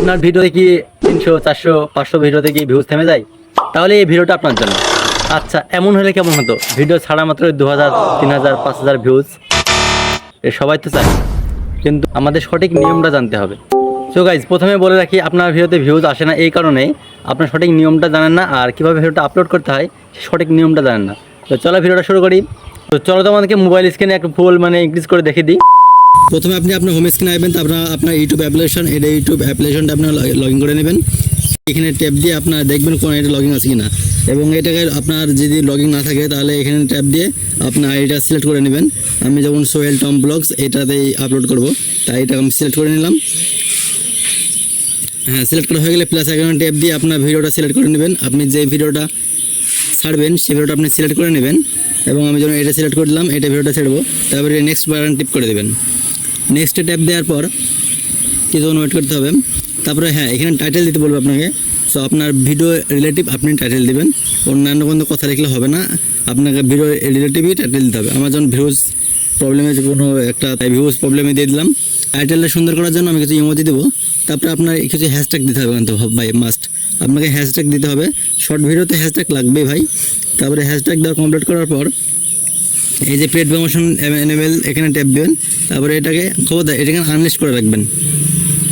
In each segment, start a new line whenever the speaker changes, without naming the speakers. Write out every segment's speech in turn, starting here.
আপনার ভিডিওতে কি 300 400 500 ভিডিওতে কি ভিউজ থেমে যায়? তাহলে এই ভিডিওটা আপনার জন্য। আচ্ছা, এমন হলে কেমন হতো? ভিডিও ছাড়া মাত্র 2000 3000 5000 ভিউজ, এ সবাই তো চায়, কিন্তু আমাদের সঠিক নিয়মটা জানতে হবে। সো গাইজ, প্রথমে বলে রাখি, আপনার ভিডিওতে ভিউজ আসে না এই কারণেই আপনার সঠিক নিয়মটা জানেন না, আর কীভাবে ভিডিওটা আপলোড করতে হয় সঠিক নিয়মটা জানেন না। তো চলো ভিডিওটা শুরু করি। তো চলো তোমাদেরকে মোবাইল স্ক্রিনে একটু ফুল ইনক্রিজ করে দেখে দিই। প্রথমে আপনি আপনার হোম স্ক্রিনে আসবেন, তারপর আপনার ইউটিউব অ্যাপ্লিকেশন, এটা ইউটিউব অ্যাপ্লিকেশনটা আপনার লগ ইন করে নেবেন। এখানে ট্যাপ দিয়ে আপনার দেখবেন কোন এটা লগ ইন আছে কিনা, এবং এটাকে আপনার যদি লগ ইন না থাকে তাহলে এখানে ট্যাপ দিয়ে আপনার আইডিটা সিলেক্ট করে নেবেন। আমি যেমন সোহেল টম ব্লগস এটাতেই আপলোড করব, তাই এটা আমি সিলেক্ট করে নিলাম। হ্যাঁ, সিলেক্ট করা হয়ে গেলে প্লাস আইকনে ট্যাপ দিয়ে আপনার ভিডিওটা সিলেক্ট করে নেবেন। আপনি যে ভিডিওটা ছাড়বেন সেই ভিডিওটা আপনি সিলেক্ট করে নেবেন, এবং আমি যখন এটা সিলেক্ট করে দিলাম, এটা ভিডিওটা ছাড়বো। তারপরে নেক্সট বাটন টিপ করে দেবেন। নেক্সটে ট্যাপ দেওয়ার পর কিছুক্ষণ ওয়েট করতে হবে। তারপরে হ্যাঁ, এখানে টাইটেল দিতে বলবো আপনাকে। সো আপনার ভিডিও রিলেটিভ আপনি টাইটেল দেবেন, অন্যান্য কোনো কথা লিখলে হবে না, আপনাকে ভিডিও রিলেটিভই টাইটেল দিতে হবে। আমার যখন ভিউজ প্রবলেমে কোনো একটা ভিউজ প্রবলেমে দিয়ে দিলাম। টাইটেলটা সুন্দর করার জন্য আমি কিছু ইমোজি দেবো। তারপরে আপনার কিছু হ্যাশট্যাগ দিতে হবে, কিন্তু ভাই মাস্ট আপনাকে হ্যাশট্যাগ দিতে হবে। শর্ট ভিডিওতে হ্যাশট্যাগ লাগবেই ভাই। তারপরে হ্যাশট্যাগ দেওয়া কমপ্লিট করার পর এই যে পেড প্রমোশন এনেবেল এখানে ট্যাপ দেবেন। তারপরে এটাকে খবরদার এটাকে আনলিস্ট করে রাখবেন,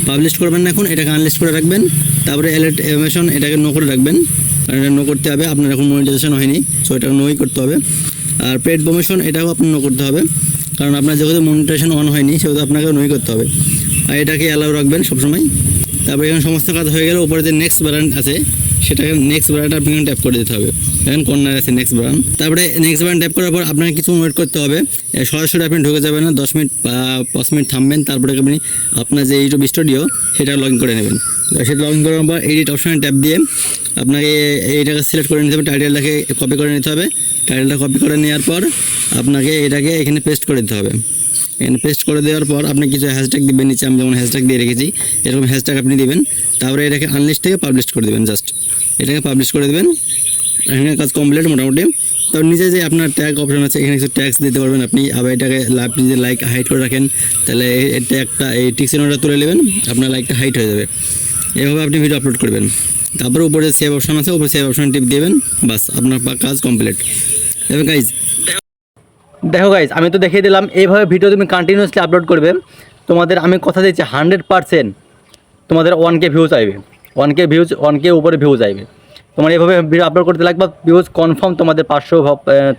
পাবলিশ করবেন না এখন, এটাকে আনলিস্ট করে রাখবেন। তারপরে অ্যালার্ট অ্যানিমেশন এটাকে নো করে রাখবেন, কারণ এটা নো করতে হবে, আপনার এখন মনিটাইজেশন হয়নি, সো এটাকে নোই করতে হবে। আর পেড প্রমোশন এটাও আপনার নো করতে হবে, কারণ আপনার যেহেতু মনিটাইজেশন অন হয়নি সেহেতু আপনাকে নোই করতে হবে। আর এটাকে অ্যালাউ রাখবেন সবসময়। তারপরে এখানে সমস্ত কাজ হয়ে গেলে উপরে যে নেক্সট বাটন আছে সেটাকে নেক্সট বাটনটা আপনি ট্যাপ করে দিতে হবে। এখন কর্নার আছে নেক্সট বাটন, তারপরে নেক্সট বাটন ট্যাপ করার পর আপনাকে কিছু ওয়েট করতে হবে। সরাসরি আপনি ঢুকে যাবেন না, 10 মিনিট বা 5 মিনিট থামবেন। তারপরে আপনি আপনার যে ইউটিউব স্টুডিও সেটা লগ ইন করে নেবেন। সেটা লগ ইন করার পর এডিট অপশানে ট্যাপ দিয়ে আপনাকে এইটাকে সিলেক্ট করে নিতে হবে, টাইটেলটাকে কপি করে নিতে হবে। টাইটেলটা কপি করে নেওয়ার পর আপনাকে এটাকে এখানে পেস্ট করে দিতে হবে। এখানে পেস্ট করে দেওয়ার পর আপনি কিছু হ্যাশট্যাগ দিবেন, নিচে আমি যেমন হ্যাশট্যাগ দিয়ে রেখেছি এরকম হ্যাশট্যাগ আপনি দিবেন। তারপরে এটাকে আনলিস্ট থেকে পাবলিশ করে দেবেন, জাস্ট এটাকে পাবলিশ করে দেবেন। এখানে কাজ কমপ্লিট মোটামুটি। তো নিচে যে আপনার ট্যাগ অপশন আছে এখানে কিছু ট্যাক্স দিতে পারবেন আপনি। আবার এটাকে আপনি যদি লাইক হাইড করে রাখেন তাহলে এই ট্যাগটা এই টিকচিহ্নটা তুলে নেবেন, আপনার লাইকটা হাইড হয়ে যাবে। এভাবে আপনি ভিডিও আপলোড করবেন। তারপরে উপরে সেভ অপশন আছে, উপরে সেভ অপশন টিপ দেবেন, বাস আপনার কাজ কমপ্লিট। এবার গাইজ দেখো গাইজ, আমি তো দেখিয়ে দিলাম এইভাবে ভিডিও তুমি কন্টিনিউয়াসলি আপলোড করবে। তোমাদের আমি কথা দিচ্ছি 100% তোমাদের 1K ভিউজ আসবে, 1K উপরে ভিউজ আসবে। তোমার এইভাবে ভিডিও আপলোড করতে লাগবে, ভিউজ কনফার্ম তোমাদের 500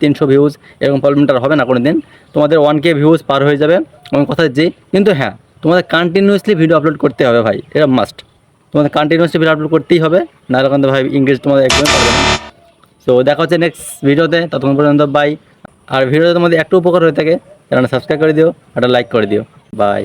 300 ভিউজ এরকম প্রবলেমটা হবে না কোনো দিন। তোমাদের 1K ভিউজ পার হয়ে যাবে, আমি কথা দিচ্ছি। কিন্তু হ্যাঁ, তোমাদের কন্টিনিউয়াসলি ভিডিও আপলোড করতে হবে ভাই, এটা মাস্ট। তোমাদের কন্টিনিউয়াসলি ভিডিও আপলোড করতেই হবে, নাহলে কিন্তু ভাই ইংরেজ তোমাদের একদমই পারবে না। সো দেখা হচ্ছে নেক্সট ভিডিওতে, ততক্ষণ পর্যন্ত বাই। আর ভিডিওতে তোমাদের একটু উপকার হয়ে থাকে তাহলে সাবস্ক্রাইব করে দিও, একটা লাইক করে দিও। বাই।